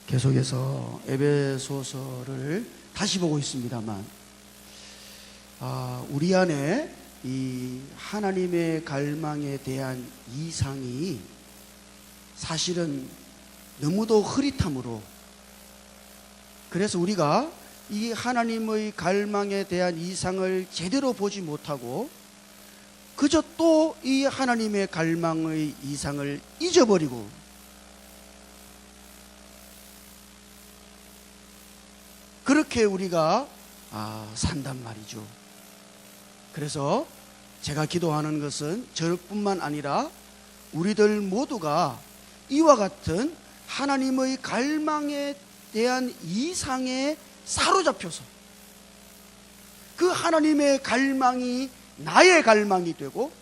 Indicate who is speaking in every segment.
Speaker 1: 계속해서 에베소서를 다시 보고 있습니다만, 우리 안에 이 하나님의 갈망에 대한 이상이 사실은 너무도 흐릿함으로, 그래서 우리가 이 하나님의 갈망에 대한 이상을 제대로 보지 못하고 그저 또 이 하나님의 갈망의 이상을 잊어버리고 그렇게 우리가 산단 말이죠. 그래서 제가 기도하는 것은 저뿐만 아니라 우리들 모두가 이와 같은 하나님의 갈망에 대한 이상에 사로잡혀서 그 하나님의 갈망이 나의 갈망이 되고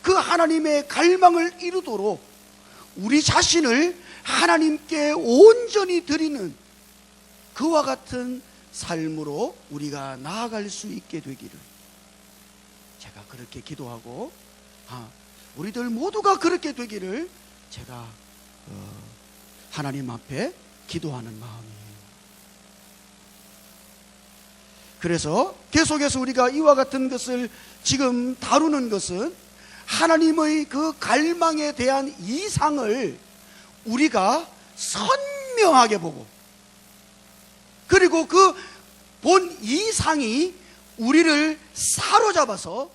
Speaker 1: 그 하나님의 갈망을 이루도록 우리 자신을 하나님께 온전히 드리는 그와 같은 삶으로 우리가 나아갈 수 있게 되기를 제가 그렇게 기도하고, 우리들 모두가 그렇게 되기를 제가 하나님 앞에 기도하는 마음이에요. 그래서 계속해서 우리가 이와 같은 것을 지금 다루는 것은 하나님의 그 갈망에 대한 이상을 우리가 선명하게 보고, 그리고 그 본 이상이 우리를 사로잡아서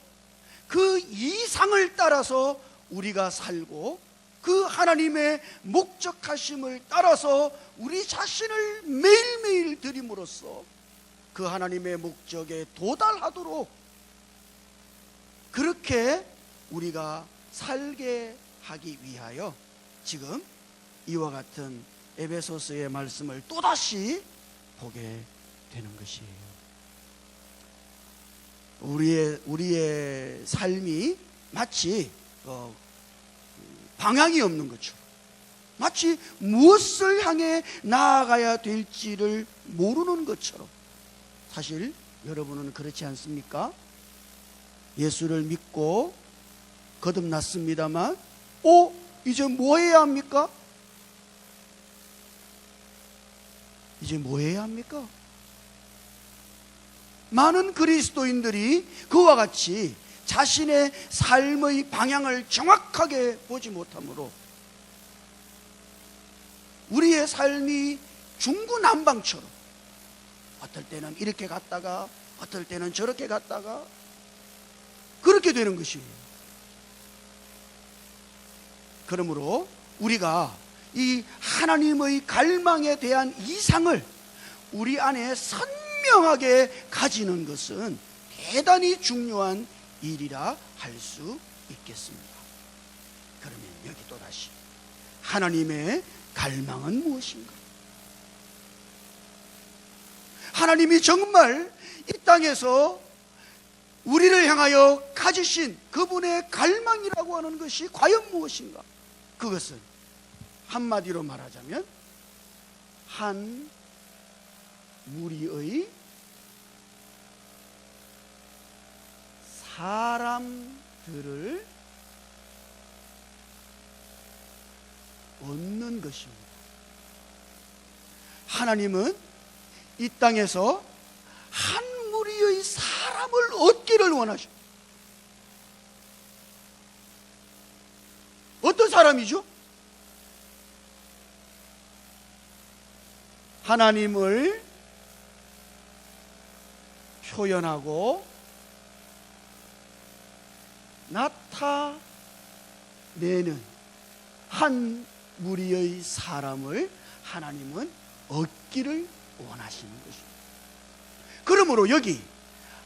Speaker 1: 그 이상을 따라서 우리가 살고 그 하나님의 목적하심을 따라서 우리 자신을 매일매일 드림으로써 그 하나님의 목적에 도달하도록 그렇게 우리가 살게 하기 위하여 지금 이와 같은 에베소서의 말씀을 또다시 보게 되는 것이에요. 우리의 삶이 마치 방향이 없는 것처럼, 마치 무엇을 향해 나아가야 될지를 모르는 것처럼, 사실 여러분은 그렇지 않습니까? 예수를 믿고 거듭났습니다만 이제 뭐 해야 합니까? 이제 뭐 해야 합니까? 많은 그리스도인들이 그와 같이 자신의 삶의 방향을 정확하게 보지 못하므로 우리의 삶이 중구난방처럼 어떨 때는 이렇게 갔다가 어떨 때는 저렇게 갔다가 그렇게 되는 것이에요. 그러므로 우리가 이 하나님의 갈망에 대한 이상을 우리 안에 선명하게 가지는 것은 대단히 중요한 일이라 할 수 있겠습니다. 그러면 여기 또다시 하나님의 갈망은 무엇인가? 하나님이 정말 이 땅에서 우리를 향하여 가지신 그분의 갈망이라고 하는 것이 과연 무엇인가? 그것은 한마디로 말하자면 한 무리의 사람들을 얻는 것입니다. 하나님은 이 땅에서 한 무리의 사람을 얻기를 원하십니다. 어떤 사람이죠? 하나님을 표현하고 나타내는 한 무리의 사람을 하나님은 얻기를 원하시는 것입니다. 그러므로 여기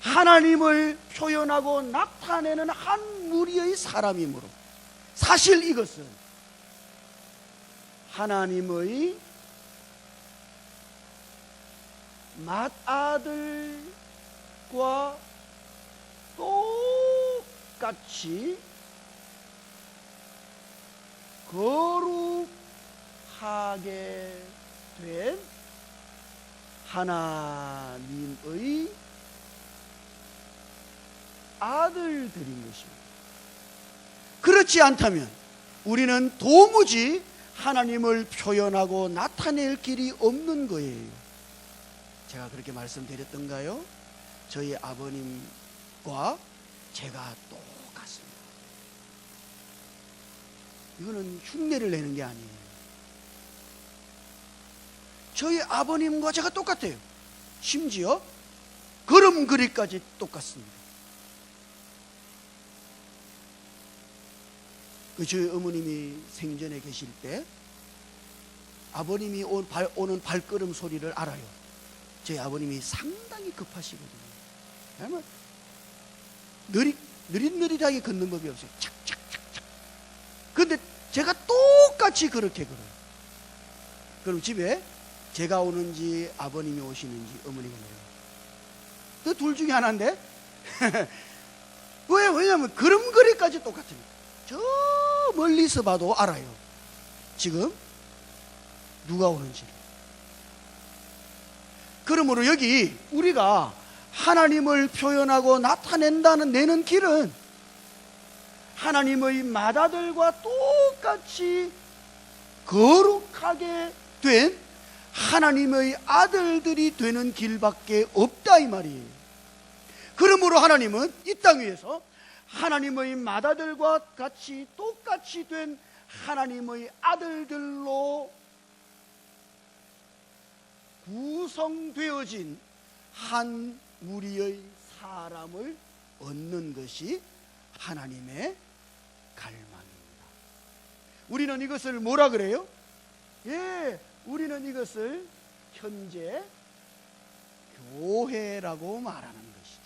Speaker 1: 하나님을 표현하고 나타내는 한 무리의 사람이므로 사실 이것은 하나님의 맏아들과 똑같이 거룩하게 된 하나님의 아들들인 것입니다. 그렇지 않다면 우리는 도무지 하나님을 표현하고 나타낼 길이 없는 거예요. 제가 그렇게 말씀드렸던가요? 저희 아버님과 제가 똑같습니다. 이거는 흉내를 내는 게 아니에요. 저희 아버님과 제가 똑같아요. 심지어 걸음걸이까지 똑같습니다. 저희 어머님이 생전에 계실 때 아버님이 오는 발걸음 소리를 알아요. 저희 아버님이 상당히 급하시거든요. 아마 느릿느릿하게 걷는 법이 없어요. 착착착착. 근데 제가 똑같이 그렇게 걸어요. 그럼 집에 제가 오는지 아버님이 오시는지 어머니가 몰라요. 그 둘 중에 하나인데 왜냐면 걸음걸이까지 똑같으니까. 저 멀리서 봐도 알아요. 지금 누가 오는지를. 그러므로 여기 우리가 하나님을 표현하고 내는 길은 하나님의 맏아들과 똑같이 거룩하게 된 하나님의 아들들이 되는 길밖에 없다 이 말이에요. 그러므로 하나님은 이 땅 위에서 하나님의 맏아들과 같이 똑같이 된 하나님의 아들들로 구성되어진 한 무리의 사람을 얻는 것이 하나님의 갈망입니다. 우리는 이것을 뭐라 그래요? 우리는 이것을 현재 교회라고 말하는 것이죠.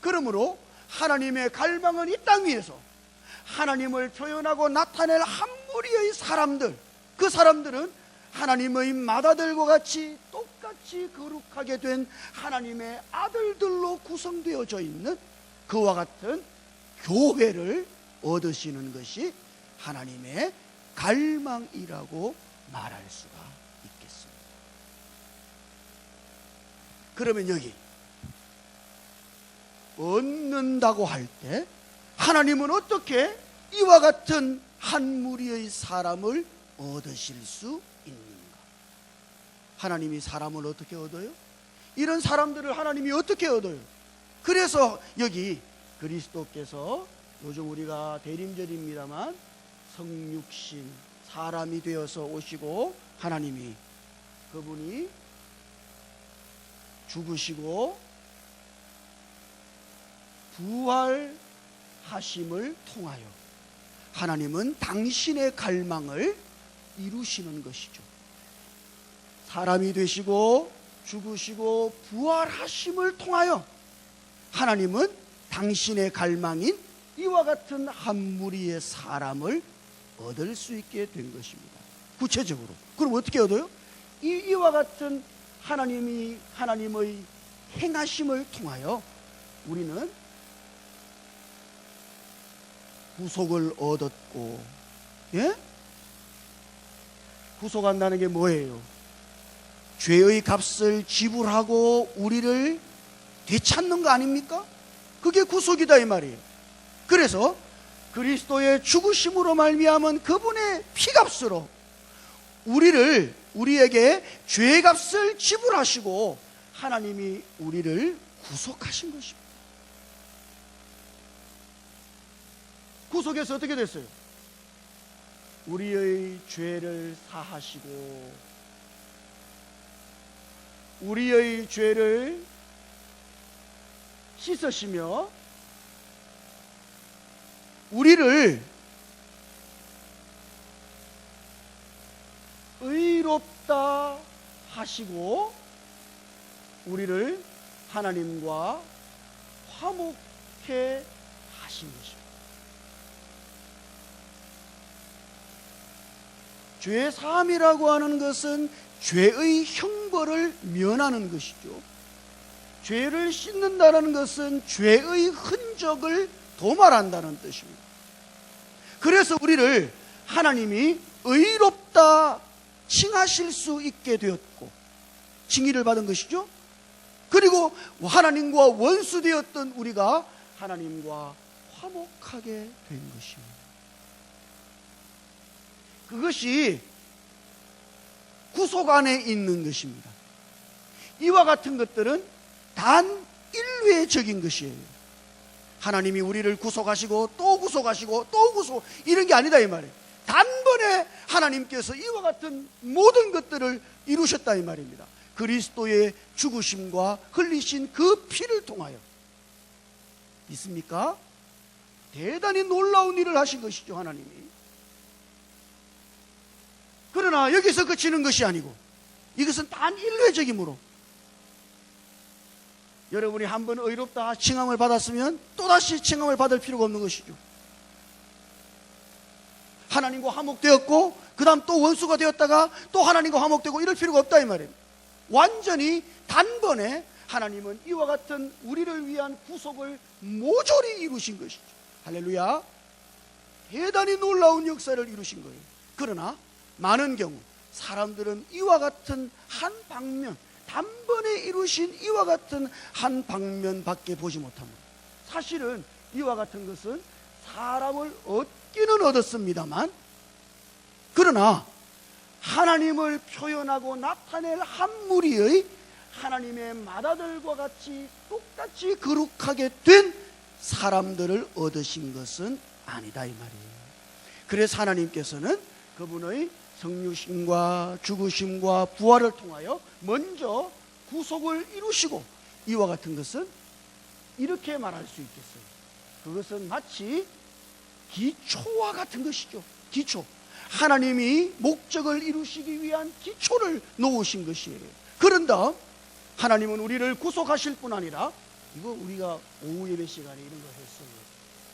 Speaker 1: 그러므로 하나님의 갈망은 이 땅 위에서 하나님을 표현하고 나타낼 한 무리의 사람들, 그 사람들은 하나님의 맏아들과 같이 똑같이 거룩하게 된 하나님의 아들들로 구성되어져 있는 그와 같은 교회를 얻으시는 것이 하나님의 갈망이라고 말할 수가 있겠습니다. 그러면 여기 얻는다고 할 때 하나님은 어떻게 이와 같은 한 무리의 사람을 얻으실 수 있는가? 하나님이 사람을 어떻게 얻어요? 이런 사람들을 하나님이 어떻게 얻어요? 그래서 여기 그리스도께서 요즘 우리가 대림절입니다만 성육신 사람이 되어서 오시고 하나님이 그분이 죽으시고 부활하심을 통하여 하나님은 당신의 갈망을 이루시는 것이죠. 사람이 되시고 죽으시고 부활하심을 통하여 하나님은 당신의 갈망인 이와 같은 한 무리의 사람을 얻을 수 있게 된 것입니다. 구체적으로 그럼 어떻게 얻어요? 이와 같은 하나님의 행하심을 통하여 우리는 구속을 얻었고, 구속한다는 게 뭐예요? 죄의 값을 지불하고 우리를 되찾는 거 아닙니까? 그게 구속이다 이 말이에요. 그래서 그리스도의 죽으심으로 말미암은 그분의 피값으로 우리에게 죄의 값을 지불하시고 하나님이 우리를 구속하신 것입니다. 구속에서 어떻게 됐어요? 우리의 죄를 사하시고 우리의 죄를 씻으시며 우리를 의롭다 하시고 우리를 하나님과 화목해 하신 것입니다. 죄 사함이라고 하는 것은 죄의 형벌을 면하는 것이죠. 죄를 씻는다는 것은 죄의 흔적을 도말한다는 뜻입니다. 그래서 우리를 하나님이 의롭다 칭하실 수 있게 되었고 칭의를 받은 것이죠. 그리고 하나님과 원수되었던 우리가 하나님과 화목하게 된 것입니다. 그것이 구속 안에 있는 것입니다. 이와 같은 것들은 단 일회적인 것이에요. 하나님이 우리를 구속하시고 또 구속하시고 또 구속, 이런 게 아니다 이 말이에요. 단번에 하나님께서 이와 같은 모든 것들을 이루셨다 이 말입니다. 그리스도의 죽으심과 흘리신 그 피를 통하여. 있습니까? 대단히 놀라운 일을 하신 것이죠, 하나님이. 그러나 여기서 그치는 것이 아니고 이것은 단 일회적이므로, 여러분이 한번 의롭다 칭함을 받았으면 또다시 칭함을 받을 필요가 없는 것이죠. 하나님과 화목되었고 그 다음 또 원수가 되었다가 또 하나님과 화목되고 이럴 필요가 없다 이 말입니다. 완전히 단번에 하나님은 이와 같은 우리를 위한 구속을 모조리 이루신 것이죠. 할렐루야. 대단히 놀라운 역사를 이루신 거예요. 그러나 많은 경우 사람들은 이와 같은 한 방면, 단번에 이루신 이와 같은 한 방면밖에 보지 못합니다. 사실은 이와 같은 것은 사람을 얻기는 얻었습니다만, 그러나 하나님을 표현하고 나타낼 한 무리의 하나님의 맏아들과 같이 똑같이 거룩하게 된 사람들을 얻으신 것은 아니다 이 말이에요. 그래서 하나님께서는 그분의 성육신과 죽으심과 부활을 통하여 먼저 구속을 이루시고, 이와 같은 것은 이렇게 말할 수 있겠어요. 그것은 마치 기초와 같은 것이죠. 기초. 하나님이 목적을 이루시기 위한 기초를 놓으신 것이에요. 그런 다음 하나님은 우리를 구속하실 뿐 아니라, 이거 우리가 오후 예배 시간에 이런 걸 했어요.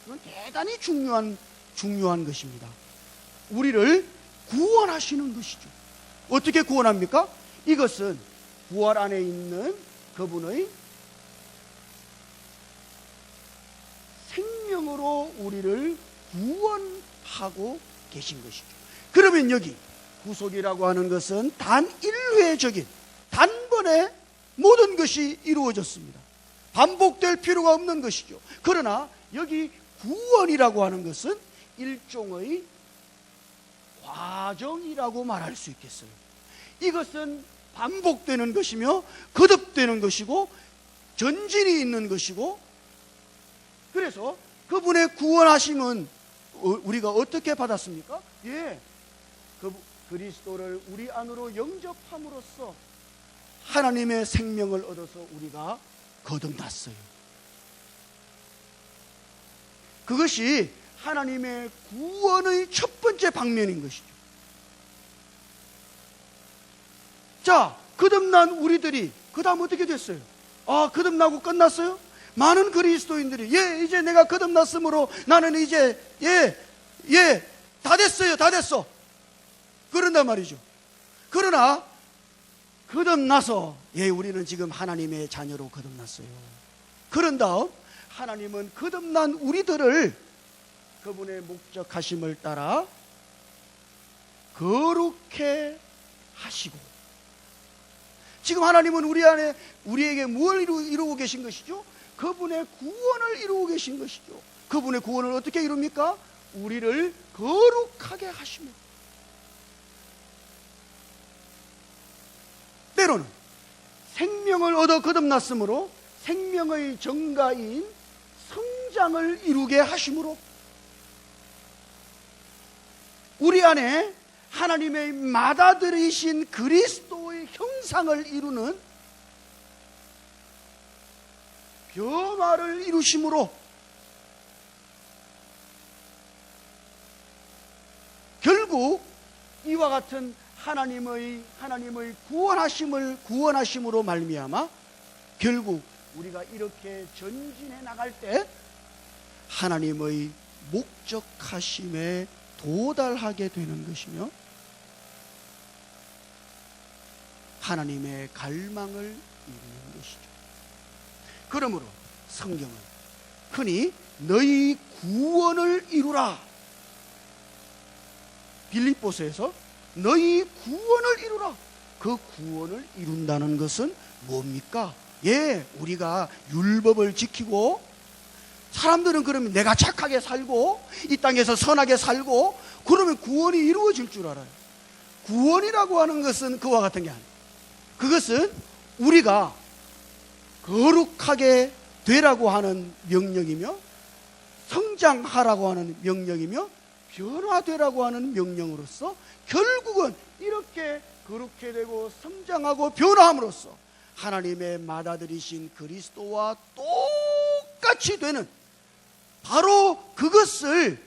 Speaker 1: 이건 대단히 중요한 것입니다. 우리를 구원하시는 것이죠. 어떻게 구원합니까? 이것은 부활 안에 있는 그분의 생명으로 우리를 구원하고 계신 것이죠. 그러면 여기 구속이라고 하는 것은 단 일회적인, 단번에 모든 것이 이루어졌습니다. 반복될 필요가 없는 것이죠. 그러나 여기 구원이라고 하는 것은 일종의 과정이라고 말할 수 있겠어요. 이것은 반복되는 것이며 거듭되는 것이고 전진이 있는 것이고, 그래서 그분의 구원하심은 우리가 어떻게 받았습니까? 예, 그 그리스도를 우리 안으로 영접함으로써 하나님의 생명을 얻어서 우리가 거듭났어요. 그것이 하나님의 구원의 첫 번째 방면인 것이죠. 자, 거듭난 우리들이 그 다음 어떻게 됐어요? 아, 거듭나고 끝났어요? 많은 그리스도인들이 이제 내가 거듭났으므로 나는 이제 다 됐어요, 다 됐어, 그런단 말이죠. 그러나 거듭나서 우리는 지금 하나님의 자녀로 거듭났어요. 그런 다음 하나님은 거듭난 우리들을 그분의 목적하심을 따라 거룩해 하시고, 지금 하나님은 우리에게 무엇을 이루고 계신 것이죠? 그분의 구원을 이루고 계신 것이죠. 그분의 구원을 어떻게 이룹니까? 우리를 거룩하게 하시며, 때로는 생명을 얻어 거듭났으므로 생명의 정가인 성장을 이루게 하심으로 우리 안에 하나님의 맏아들이신 그리스도의 형상을 이루는 변화를 이루심으로 결국 이와 같은 하나님의 구원하심으로 말미암아 결국 우리가 이렇게 전진해 나갈 때 하나님의 목적하심에 도달하게 되는 것이며 하나님의 갈망을 이루는 것이죠. 그러므로 성경은 흔히 너희 구원을 이루라, 빌립보서에서 너희 구원을 이루라, 그 구원을 이룬다는 것은 뭡니까? 우리가 율법을 지키고 사람들은 그러면 내가 착하게 살고 이 땅에서 선하게 살고 그러면 구원이 이루어질 줄 알아요. 구원이라고 하는 것은 그와 같은 게 아니에요. 그것은 우리가 거룩하게 되라고 하는 명령이며 성장하라고 하는 명령이며 변화되라고 하는 명령으로서 결국은 이렇게 거룩해 되고 성장하고 변화함으로써 하나님의 맏아들이신 그리스도와 똑같이 되는 바로 그것을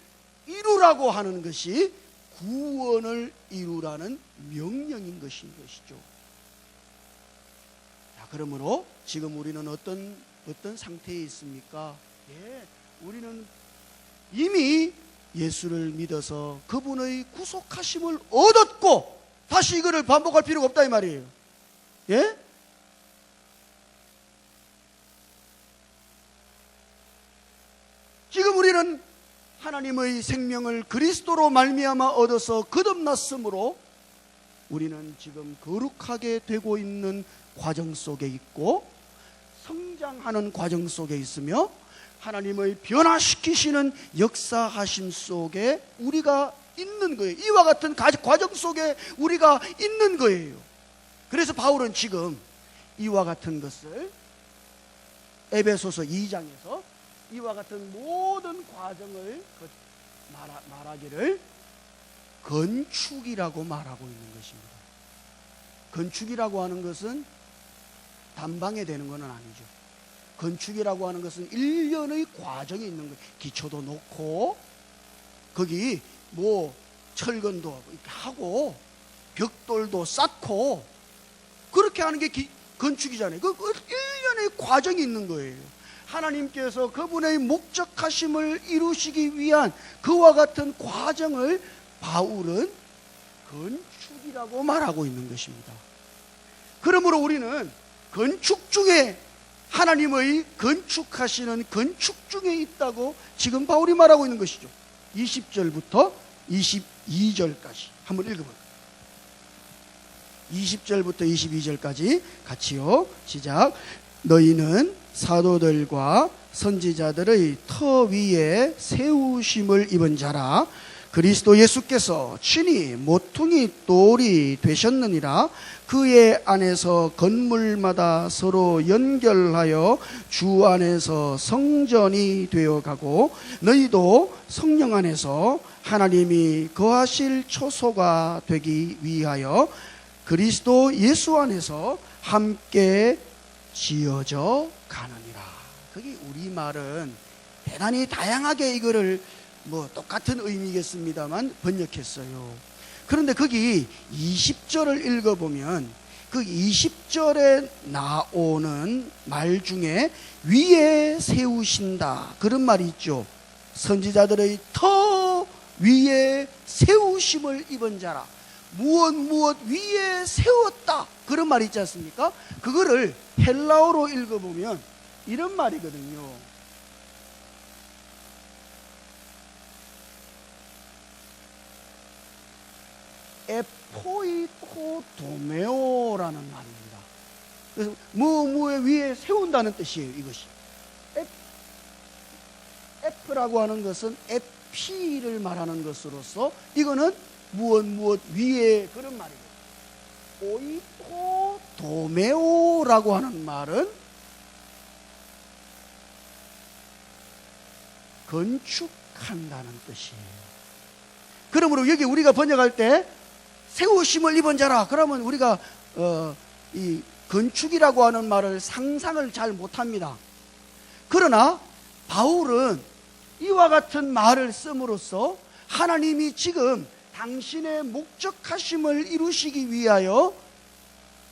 Speaker 1: 이루라고 하는 것이 구원을 이루라는 명령인 것인 것이죠. 자, 그러므로 지금 우리는 어떤 상태에 있습니까? 우리는 이미 예수를 믿어서 그분의 구속하심을 얻었고 다시 이거를 반복할 필요가 없다 이 말이에요. 예? 지금 우리는 하나님의 생명을 그리스도로 말미암아 얻어서 거듭났으므로 우리는 지금 거룩하게 되고 있는 과정 속에 있고 성장하는 과정 속에 있으며 하나님의 변화시키시는 역사하심 속에 우리가 있는 거예요. 이와 같은 과정 속에 우리가 있는 거예요. 그래서 바울은 지금 이와 같은 것을 에베소서 2장에서 이와 같은 모든 과정을 말하기를 건축이라고 말하고 있는 것입니다. 건축이라고 하는 것은 단방에 되는 것은 아니죠. 건축이라고 하는 것은 1년의 과정이 있는 거예요. 기초도 놓고 거기 뭐 철근도 이렇게 하고 벽돌도 쌓고 그렇게 하는 게 건축이잖아요. 그 1년의 과정이 있는 거예요. 하나님께서 그분의 목적하심을 이루시기 위한 그와 같은 과정을 바울은 건축이라고 말하고 있는 것입니다. 그러므로 우리는 건축 중에 하나님의 건축하시는 건축 중에 있다고 지금 바울이 말하고 있는 것이죠. 20절부터 22절까지 한번 읽어볼까요? 20절부터 22절까지 같이요. 시작. 너희는 사도들과 선지자들의 터 위에 세우심을 입은 자라. 그리스도 예수께서 친히 모퉁이 돌이 되셨느니라. 그의 안에서 건물마다 서로 연결하여 주 안에서 성전이 되어가고 너희도 성령 안에서 하나님이 거하실 초소가 되기 위하여 그리스도 예수 안에서 함께 지어져 가느니라. 그게 우리말은 대단히 다양하게 이거를 뭐 똑같은 의미겠습니다만 번역했어요. 그런데 거기 20절을 읽어보면 그 20절에 나오는 말 중에 위에 세우신다 그런 말이 있죠. 선지자들의 터 위에 세우심을 입은 자라. 무엇 위에 세웠다 그런 말이 있지 않습니까? 그거를 헬라어로 읽어보면 이런 말이거든요. 에포이코도메오라는 말입니다. 그래서 무엇 위에 세운다는 뜻이에요. 이것이 에프라고 하는 것은 에피를 말하는 것으로서 이거는 무엇 위에 그런 말이에요. 오이코도메오라고 하는 말은 건축한다는 뜻이에요. 그러므로 여기 우리가 번역할 때 세우심을 입은 자라 그러면 우리가 이 건축이라고 하는 말을 상상을 잘 못합니다. 그러나 바울은 이와 같은 말을 씀으로써 하나님이 지금 당신의 목적하심을 이루시기 위하여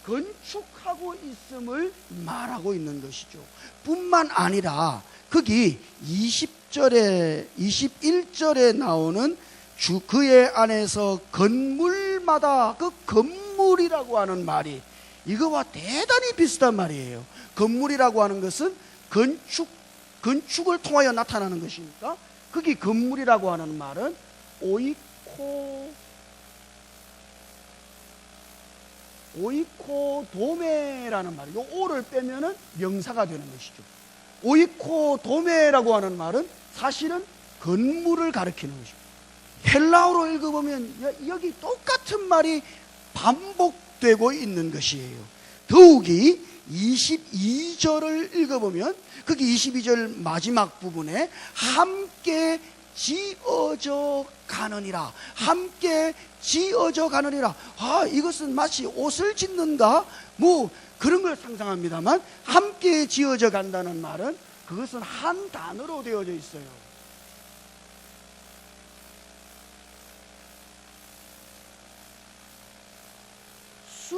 Speaker 1: 건축하고 있음을 말하고 있는 것이죠. 뿐만 아니라 거기 20절에 21절에 나오는 주 그의 안에서 건물마다 그 건물이라고 하는 말이 이거와 대단히 비슷한 말이에요. 건물이라고 하는 것은 건축을 통하여 나타나는 것이니까 거기 건물이라고 하는 말은 오이코도메라는 말이에요. 오를 빼면은 명사가 되는 것이죠. 오이코도메라고 하는 말은 사실은 건물을 가리키는 것입니다. 헬라어로 읽어보면 여기 똑같은 말이 반복되고 있는 것이에요. 더욱이 22절을 읽어보면 거기 22절 마지막 부분에 함께 지어져 가느니라, 함께 지어져 가느니라. 이것은 마치 옷을 짓는가 뭐 그런 걸 상상합니다만, 함께 지어져 간다는 말은 그것은 한 단어로 되어져 있어요. 순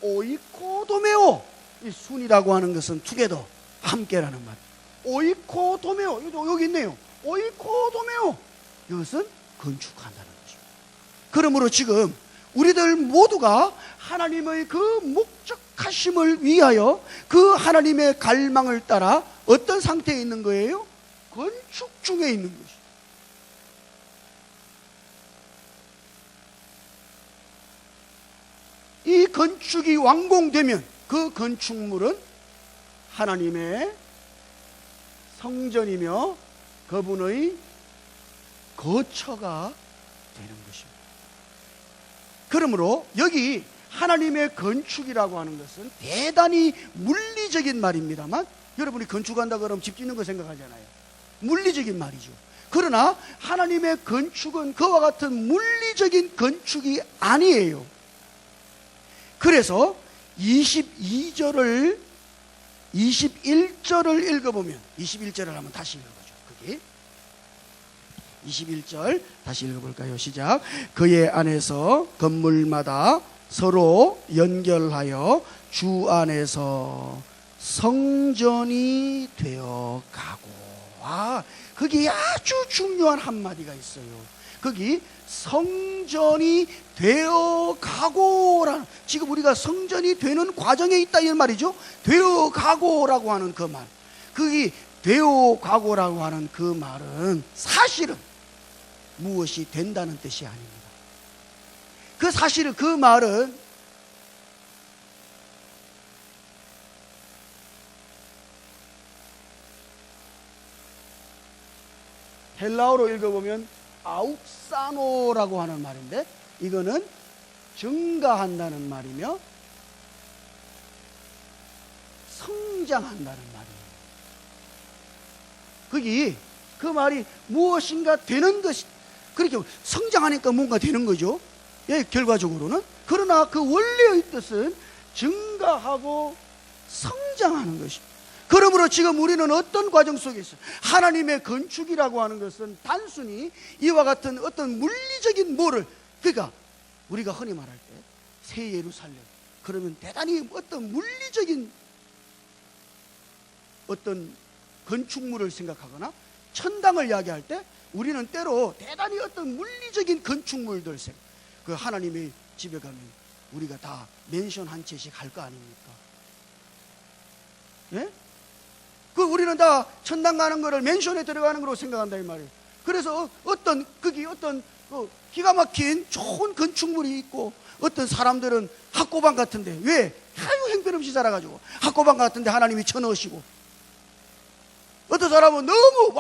Speaker 1: 오이코도메오. 이 순이라고 하는 것은 투게더, 함께라는 말. 오이코도메오, 여기 있네요. 오이코도메오. 이것은 건축한다는 거죠. 그러므로 지금 우리들 모두가 하나님의 그 목적하심을 위하여 그 하나님의 갈망을 따라 어떤 상태에 있는 거예요? 건축 중에 있는 것이죠. 이 건축이 완공되면 그 건축물은 하나님의 성전이며 그분의 거처가 되는 것입니다. 그러므로 여기 하나님의 건축이라고 하는 것은 대단히 물리적인 말입니다만, 여러분이 건축한다 그러면 집 짓는 거 생각하잖아요. 물리적인 말이죠. 그러나 하나님의 건축은 그와 같은 물리적인 건축이 아니에요. 그래서 21절을 읽어보면, 21절을 한번 다시 읽어보죠. 거기 21절 다시 읽어볼까요? 시작. 그의 안에서 건물마다 서로 연결하여 주 안에서 성전이 되어 가고. 거기 아주 중요한 한마디가 있어요. 거기 성전이 되어 가고라는, 지금 우리가 성전이 되는 과정에 있다 이 말이죠. 되어 가고라고 하는 그 말, 거기 되어 가고라고 하는 그 말은 사실은 무엇이 된다는 뜻이 아닙니다. 그 사실은 그 말은 헬라어로 읽어보면 아욱사노라고 하는 말인데, 이거는 증가한다는 말이며 성장한다는 말이에요. 거기 그 말이 무엇인가 되는 것이, 그렇게 성장하니까 뭔가 되는 거죠. 예, 결과적으로는. 그러나 그 원래의 뜻은 증가하고 성장하는 것입니다. 그러므로 지금 우리는 어떤 과정 속에 있어요? 하나님의 건축이라고 하는 것은 단순히 이와 같은 어떤 물리적인 뭐를, 그러니까 우리가 흔히 말할 때 새 예루살렘 그러면 대단히 어떤 물리적인 어떤 건축물을 생각하거나 천당을 이야기할 때 우리는 때로 대단히 어떤 물리적인 건축물들, 그 하나님의 집에 가면 우리가 다 맨션 한 채씩 할 거 아닙니까? 예? 그 우리는 다 천당 가는 거를 맨션에 들어가는 거로 생각한다 이 말이에요. 그래서 거기 어떤 기가 막힌 좋은 건축물이 있고, 어떤 사람들은 학고방 같은데, 왜? 아유 형편없이 살아가지고 학고방 같은데 하나님이 쳐넣으시고, 어떤 사람은 너무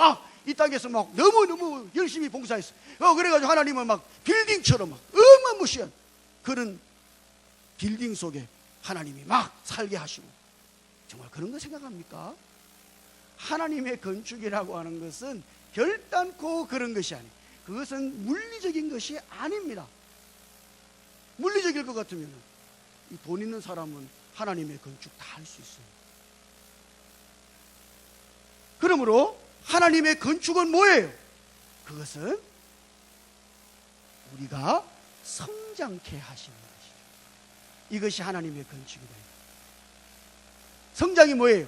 Speaker 1: 이 땅에서 막 너무 열심히 봉사했어. 그래가지고 하나님은 막 빌딩처럼 막 어마무시한 그런 빌딩 속에 하나님이 막 살게 하시고, 정말 그런 거 생각합니까? 하나님의 건축이라고 하는 것은 결단코 그런 것이 아니에요. 그것은 물리적인 것이 아닙니다. 물리적일 것 같으면 이 돈 있는 사람은 하나님의 건축 다 할 수 있어요. 그러므로 하나님의 건축은 뭐예요? 그것은 우리가 성장케 하시는 것이죠. 이것이 하나님의 건축이다. 성장이 뭐예요?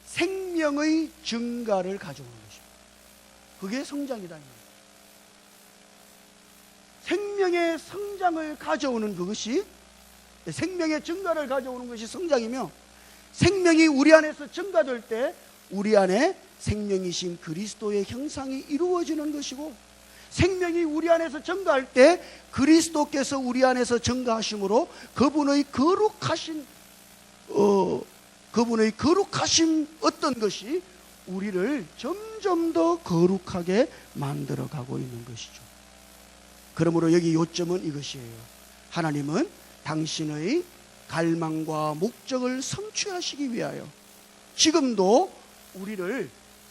Speaker 1: 생명의 증가를 가져오는 것입니다. 그게 성장이다. 생명의 성장을 가져오는 그것이, 생명의 증가를 가져오는 것이 성장이며, 생명이 우리 안에서 증가될 때 우리 안에 생명이신 그리스도의 형상이 이루어지는 것이고, 생명이 우리 안에서 증가할 때 그리스도께서 우리 안에서 증가하심으로 그분의 거룩하신 그분의 거룩하심 어떤 것이 우리를 점점 더 거룩하게 만들어가고 있는 것이죠. 그러므로 여기 요점은 이것이에요. 하나님은 당신의 갈망과 목적을 성취하시기 위하여 지금도 우리를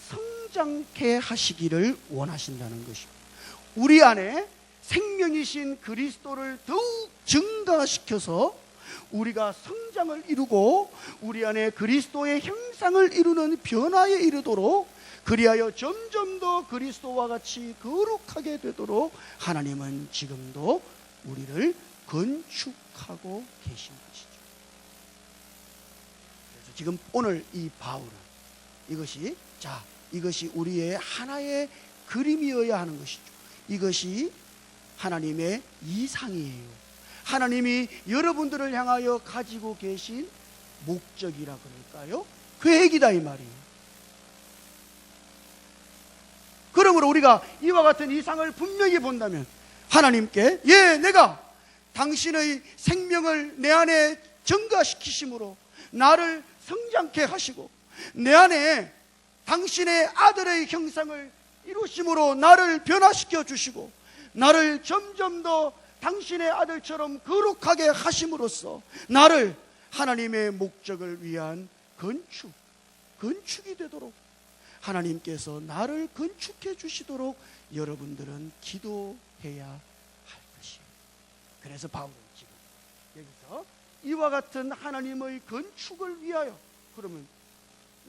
Speaker 1: 성장케 하시기를 원하신다는 것입니다. 우리 안에 생명이신 그리스도를 더욱 증가시켜서 우리가 성장을 이루고 우리 안에 그리스도의 형상을 이루는 변화에 이르도록, 그리하여 점점 더 그리스도와 같이 거룩하게 되도록 하나님은 지금도 우리를 건축하고 계신 것이죠. 그래서 지금 오늘 이 바울은 이것이 우리의 하나의 그림이어야 하는 것이죠. 이것이 하나님의 이상이에요. 하나님이 여러분들을 향하여 가지고 계신 목적이라 그럴까요? 계획이다 이 말이에요. 그러므로 우리가 이와 같은 이상을 분명히 본다면 하나님께 내가 당신의 생명을 내 안에 증가시키심으로 나를 성장케 하시고 내 안에 당신의 아들의 형상을 이루심으로 나를 변화시켜 주시고 나를 점점 더 당신의 아들처럼 거룩하게 하심으로써 나를 하나님의 목적을 위한 건축이 되도록 하나님께서 나를 건축해 주시도록 여러분들은 기도해야 할 것이에요. 그래서 바울은 지금 여기서 이와 같은 하나님의 건축을 위하여, 그러면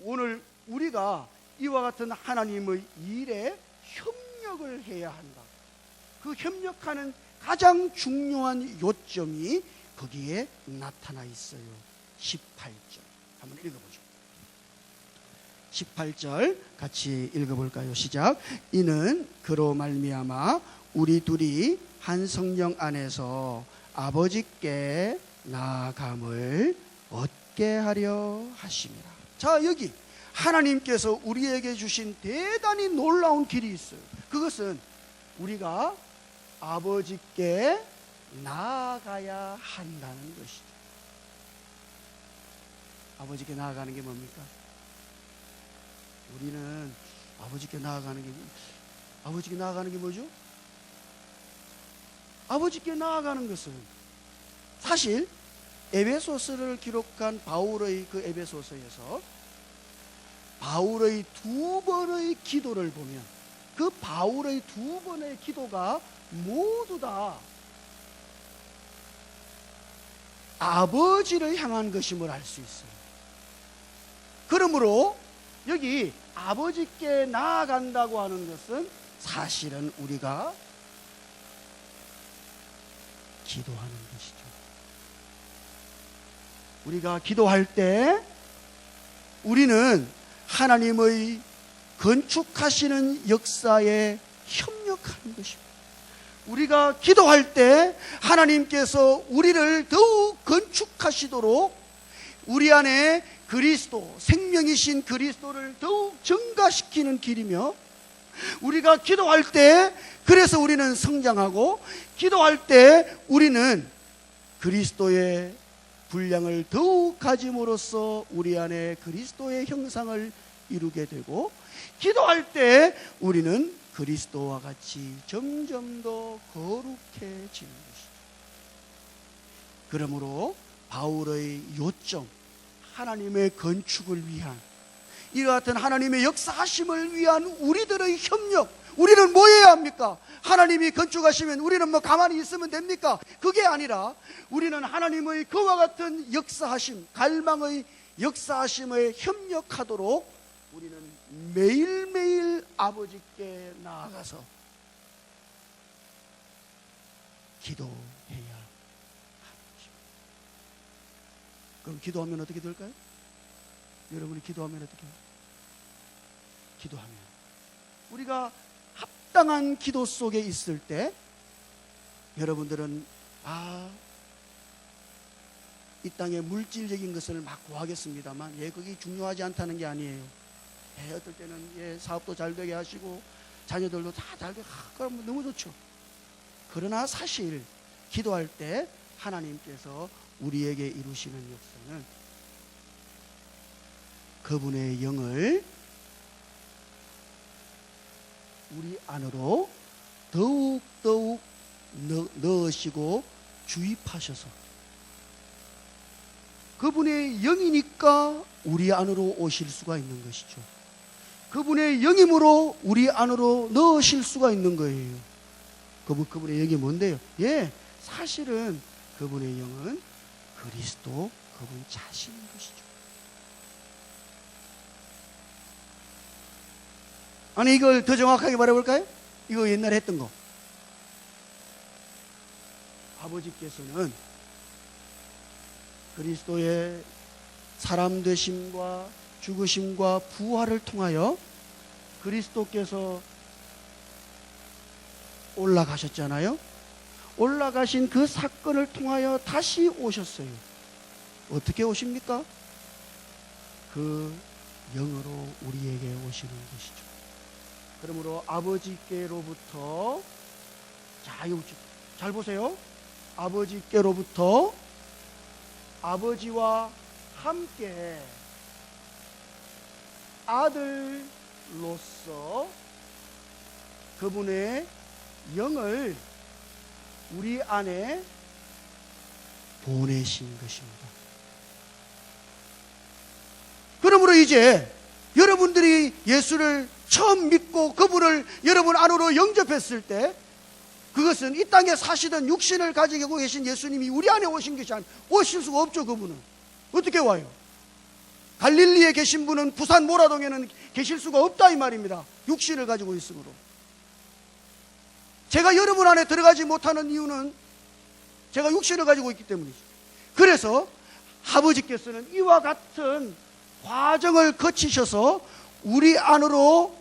Speaker 1: 오늘 우리가 이와 같은 하나님의 일에 협력을 해야 한다. 그 협력하는 가장 중요한 요점이 거기에 나타나 있어요. 18절 한번 읽어보죠. 18절 같이 읽어볼까요? 시작. 이는 그로 말미암아 우리 둘이 한 성령 안에서 아버지께 나아감을 얻게 하려 하심이라. 자, 여기 하나님께서 우리에게 주신 대단히 놀라운 길이 있어요. 그것은 우리가 아버지께 나아가야 한다는 것이죠. 아버지께 나아가는 게 뭡니까? 우리는 아버지께 나아가는 게 뭐죠? 아버지께 나아가는 것은 사실 에베소서를 기록한 바울의 그 에베소서에서 바울의 두 번의 기도를 보면 그 바울의 두 번의 기도가 모두 다 아버지를 향한 것임을 알 수 있어요. 그러므로 여기 아버지께 나아간다고 하는 것은 사실은 우리가 기도하는 것이죠. 우리가 기도할 때 우리는 하나님의 건축하시는 역사에 협력하는 것입니다. 우리가 기도할 때 하나님께서 우리를 더욱 건축하시도록 우리 안에 그리스도, 생명이신 그리스도를 더욱 증가시키는 길이며, 우리가 기도할 때 그래서 우리는 성장하고, 기도할 때 우리는 그리스도의 분량을 더욱 가짐으로써 우리 안에 그리스도의 형상을 이루게 되고, 기도할 때 우리는 그리스도와 같이 점점 더 거룩해지는 것이죠. 그러므로 바울의 요점, 하나님의 건축을 위한, 이와 같은 하나님의 역사하심을 위한 우리들의 협력, 우리는 뭐 해야 합니까? 하나님이 건축하시면 우리는 뭐 가만히 있으면 됩니까? 그게 아니라 우리는 하나님의 그와 같은 역사하심, 갈망의 역사하심에 협력하도록 우리는 매일매일 아버지께 나아가서 기도해야 하는 것입니다. 그럼 기도하면 어떻게 될까요? 여러분이 기도하면 어떻게 해요? 기도하면 우리가 합당한 기도 속에 있을 때 여러분들은 이 땅의 물질적인 것을 막 구하겠습니다만 그게 중요하지 않다는 게 아니에요. 어떨 때는 사업도 잘 되게 하시고 자녀들도 다 잘 되게 그러면 너무 좋죠. 그러나 사실 기도할 때 하나님께서 우리에게 이루시는 역사는 그분의 영을 우리 안으로 더욱더욱 넣으시고 주입하셔서 그분의 영이니까 우리 안으로 오실 수가 있는 것이죠. 그분의 영임으로 우리 안으로 넣으실 수가 있는 거예요. 그분의 영이 뭔데요? 예, 사실은 그분의 영은 그리스도 그분 자신인 것이죠. 아니, 이걸 더 정확하게 말해볼까요? 이거 옛날에 했던 거. 아버지께서는 그리스도의 사람 되심과 죽으심과 부활을 통하여 그리스도께서 올라가셨잖아요. 올라가신 그 사건을 통하여 다시 오셨어요. 어떻게 오십니까? 그 영으로 우리에게 오시는 것이죠. 그러므로 아버지께로부터, 자, 이거 잘 보세요. 아버지께로부터 아버지와 함께 아들로서 그분의 영을 우리 안에 보내신 것입니다. 그러므로 이제 여러분들이 예수를 처음 믿고 그분을 여러분 안으로 영접했을 때, 그것은 이 땅에 사시던 육신을 가지고 계신 예수님이 우리 안에 오신 것이 아니라 오실 수가 없죠. 그분은 어떻게 와요? 갈릴리에 계신 분은 부산 모라동에는 계실 수가 없다 이 말입니다. 육신을 가지고 있으므로. 제가 여러분 안에 들어가지 못하는 이유는 제가 육신을 가지고 있기 때문이죠. 그래서 아버지께서는 이와 같은 과정을 거치셔서 우리 안으로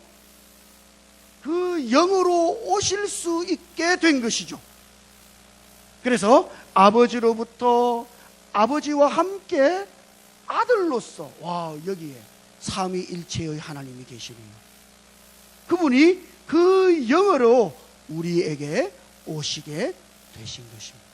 Speaker 1: 그 영으로 오실 수 있게 된 것이죠. 그래서 아버지로부터 아버지와 함께 아들로서, 와, 여기에 삼위일체의 하나님이 계시네요. 그분이 그 영으로 우리에게 오시게 되신 것입니다.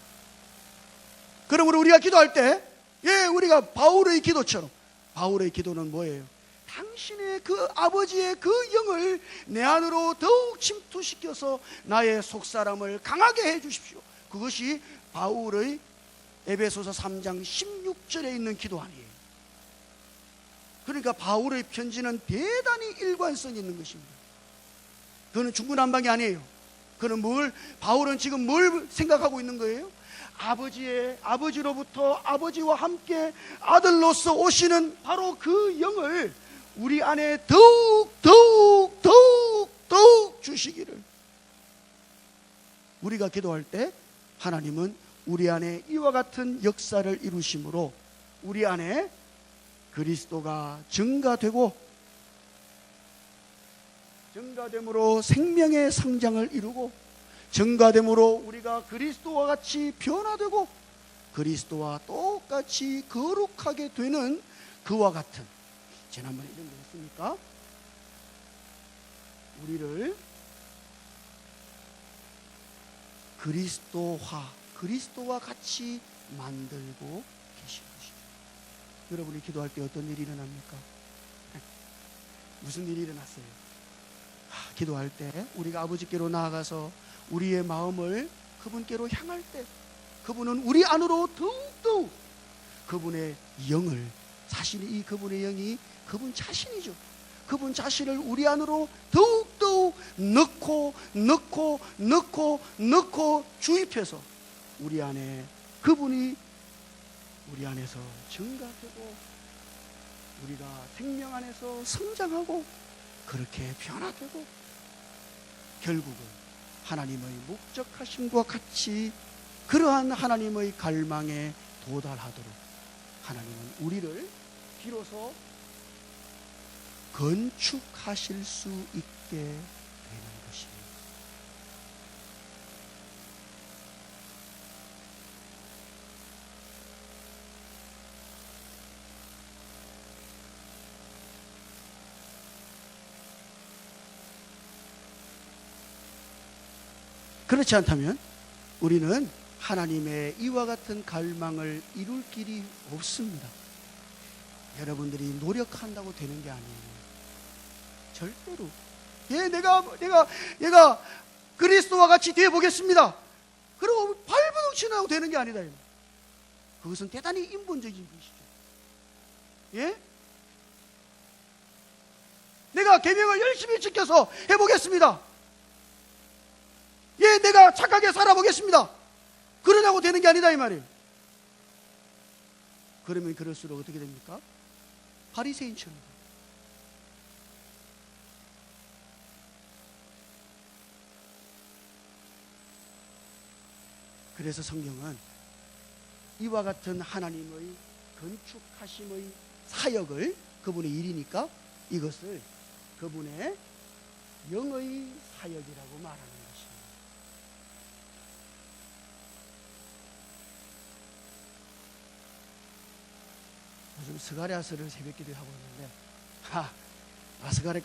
Speaker 1: 그러므로 우리가 기도할 때, 예, 우리가 바울의 기도처럼, 바울의 기도는 뭐예요? 당신의 그 아버지의 그 영을 내 안으로 더욱 침투시켜서 나의 속사람을 강하게 해 주십시오. 그것이 바울의 에베소서 3장 16절에 있는 기도 아니에요. 그러니까 바울의 편지는 대단히 일관성이 있는 것입니다. 그거는 중구난방이 아니에요. 그는 바울은 지금 뭘 생각하고 있는 거예요? 아버지로부터 아버지와 함께 아들로서 오시는 바로 그 영을 우리 안에 더욱 주시기를. 우리가 기도할 때 하나님은 우리 안에 이와 같은 역사를 이루심으로 우리 안에 그리스도가 증가됨으로 생명의 성장을 이루고, 증가됨으로 우리가 그리스도와 같이 변화되고 그리스도와 똑같이 거룩하게 되는 그와 같은, 지난번에 이런 거 했습니까? 우리를 그리스도와 같이 만들고 계신 것이죠. 여러분이 기도할 때 어떤 일이 일어납니까? 무슨 일이 일어났어요? 기도할 때 우리가 아버지께로 나아가서 우리의 마음을 그분께로 향할 때, 그분은 우리 안으로 더욱더욱 그분의 영을, 사실 이 그분의 영이 그분 자신이죠. 그분 자신을 우리 안으로 더욱더욱 넣고 주입해서 우리 안에 그분이 우리 안에서 증가되고 우리가 생명 안에서 성장하고 그렇게 변화되고 결국은 하나님의 목적하심과 같이 그러한 하나님의 갈망에 도달하도록 하나님은 우리를 비로소 건축하실 수 있게 되는 것입니다. 그렇지 않다면 우리는 하나님의 이와 같은 갈망을 이룰 길이 없습니다. 여러분들이 노력한다고 되는 게 아니에요. 절대로. 예, 내가 그리스도와 같이 되어 보겠습니다. 그리고 발버둥치나고 되는 게 아니다. 그것은 대단히 인본적인 것이죠. 예? 내가 계명을 열심히 지켜서 해보겠습니다. 예, 내가 착하게 살아보겠습니다. 그러냐고 되는 게 아니다 이 말이에요. 그러면 그럴수록 어떻게 됩니까? 바리새인처럼. 그래서 성경은 이와 같은 하나님의 건축하심의 사역을, 그분의 일이니까 이것을 그분의 영의 사역이라고 말하는 것입니다. 요즘 스가랴서를 새벽기도에 하고 있는데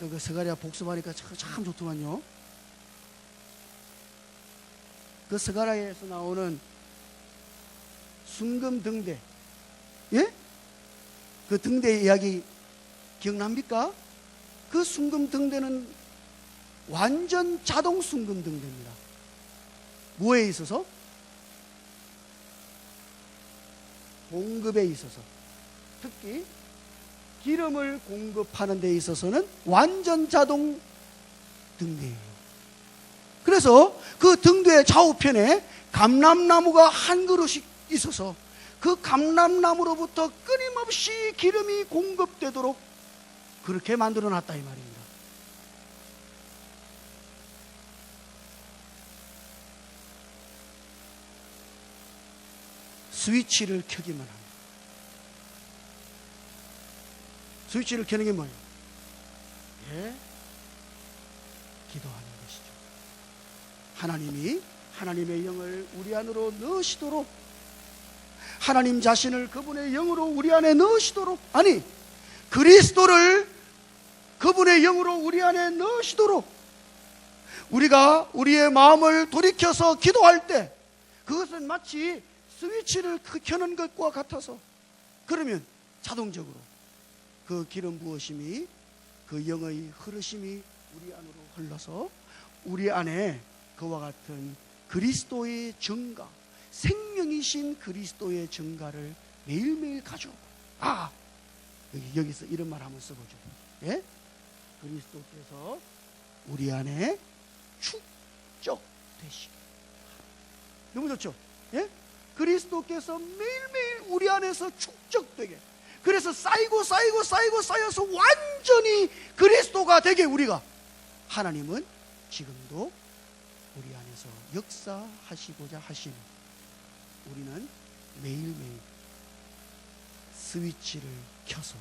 Speaker 1: 그 스가랴 복습하니까 참 좋더만요. 그 스가랴에서 나오는 순금 등대, 예? 그 등대 이야기 기억납니까? 그 순금 등대는 완전 자동 순금 등대입니다. 뭐에 있어서? 공급에 있어서, 특히 기름을 공급하는 데 있어서는 완전 자동 등대예요. 그래서 그 등대 좌우편에 감람나무가 한 그루씩 있어서 그 감람나무로부터 끊임없이 기름이 공급되도록 그렇게 만들어 놨다 이 말입니다. 스위치를 켜기만 합니다. 스위치를 켜는 게 뭐예요? 예? 기도하는 것이죠. 하나님이 하나님의 영을 우리 안으로 넣으시도록, 하나님 자신을 그분의 영으로 우리 안에 넣으시도록, 아니 그리스도를 그분의 영으로 우리 안에 넣으시도록 우리가 우리의 마음을 돌이켜서 기도할 때 그것은 마치 스위치를 켜는 것과 같아서, 그러면 자동적으로 그 기름 부으심이, 그 영의 흐르심이 우리 안으로 흘러서 우리 안에 그와 같은 그리스도의 증가, 생명이신 그리스도의 증가를 매일매일 가져오고, 여기서 이런 말 한번 써보죠. 예? 그리스도께서 우리 안에 축적되시고. 너무 좋죠? 예? 그리스도께서 매일매일 우리 안에서 축적되게, 그래서 쌓여서 완전히 그리스도가 되게 우리가, 하나님은 지금도 우리 안에서 역사하시고자 하시는, 우리는 매일매일 스위치를 켜서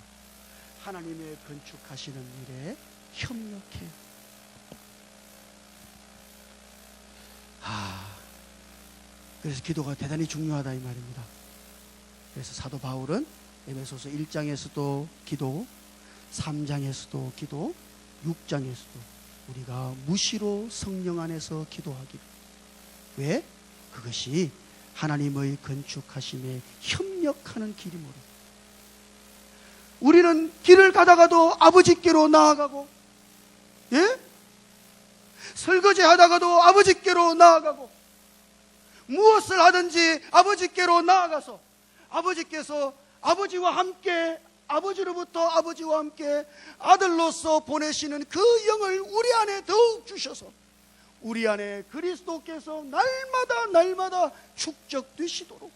Speaker 1: 하나님의 건축하시는 일에 협력해요. 그래서 기도가 대단히 중요하다 이 말입니다. 그래서 사도 바울은 에베소서 1장에서도 기도, 3장에서도 기도, 6장에서도 우리가 무시로 성령 안에서 기도하기를. 왜? 그것이 하나님의 건축하심에 협력하는 길이므로. 우리는 길을 가다가도 아버지께로 나아가고, 예? 설거지 하다가도 아버지께로 나아가고, 무엇을 하든지 아버지께로 나아가서 아버지께서 아버지와 함께, 아버지로부터 아버지와 함께 아들로서 보내시는 그 영을 우리 안에 더욱 주셔서 우리 안에 그리스도께서 날마다 축적되시도록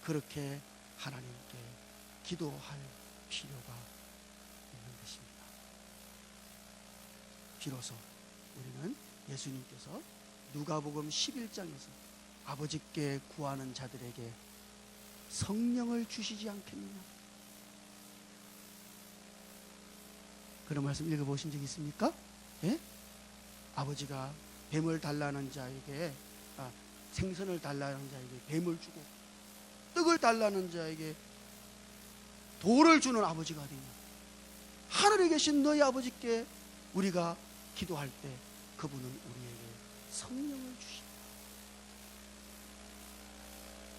Speaker 1: 그렇게 하나님께 기도할 필요가 있는 것입니다. 비로소 우리는 예수님께서 누가복음 11장에서 아버지께 구하는 자들에게 성령을 주시지 않겠느냐, 그런 말씀 읽어보신 적 있습니까? 예? 아버지가 뱀을 달라는 자에게, 생선을 달라는 자에게 뱀을 주고 떡을 달라는 자에게 돌을 주는 아버지가 되냐, 하늘에 계신 너희 아버지께 우리가 기도할 때 그분은 우리에게 성령을 주십니다.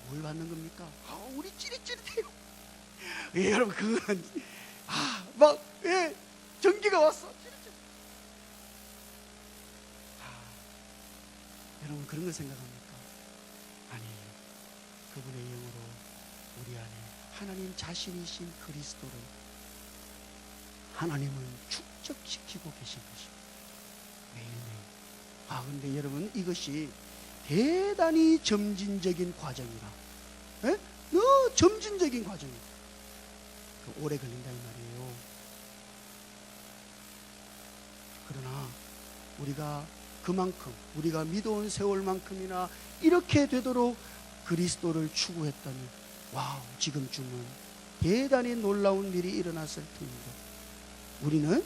Speaker 1: 뭘 받는 겁니까? 우리 찌릿찌릿해요. 예, 여러분 그거는 막 전기가 왔어. 여러분 그런 거 생각합니까? 아니, 그분의 영으로 우리 안에 하나님 자신이신 그리스도를 하나님은 축적시키고 계신 것입니다. 매일매일. 근데 여러분 이것이 대단히 점진적인 과정이라, 너무 점진적인 과정이에요. 오래 걸린다 이 말이에요. 그러나 우리가 그만큼 우리가 믿어온 세월만큼이나 이렇게 되도록 그리스도를 추구했다면 지금쯤은 대단히 놀라운 일이 일어났을 텐데, 우리는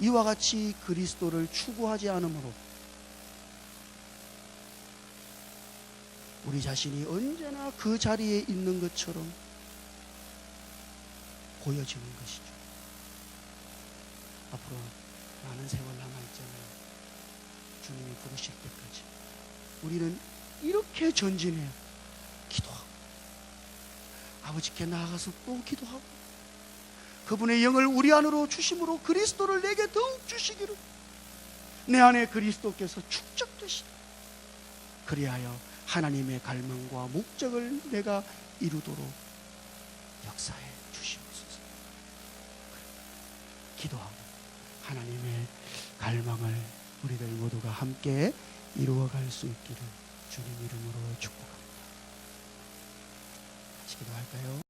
Speaker 1: 이와 같이 그리스도를 추구하지 않으므로 우리 자신이 언제나 그 자리에 있는 것처럼 보여지는 것이죠. 앞으로 많은 세월 남아있잖아요. 주님이 부르실 때까지 우리는 이렇게 전진해요. 기도하고 아버지께 나아가서 또 기도하고 그분의 영을 우리 안으로 주심으로 그리스도를 내게 더욱 주시기를, 내 안에 그리스도께서 축적되시다. 그리하여 하나님의 갈망과 목적을 내가 이루도록 역사해 주시옵소서. 기도하고 하나님의 갈망을 우리들 모두가 함께 이루어갈 수 있기를 주님 이름으로 축복합니다. 같이 기도할까요?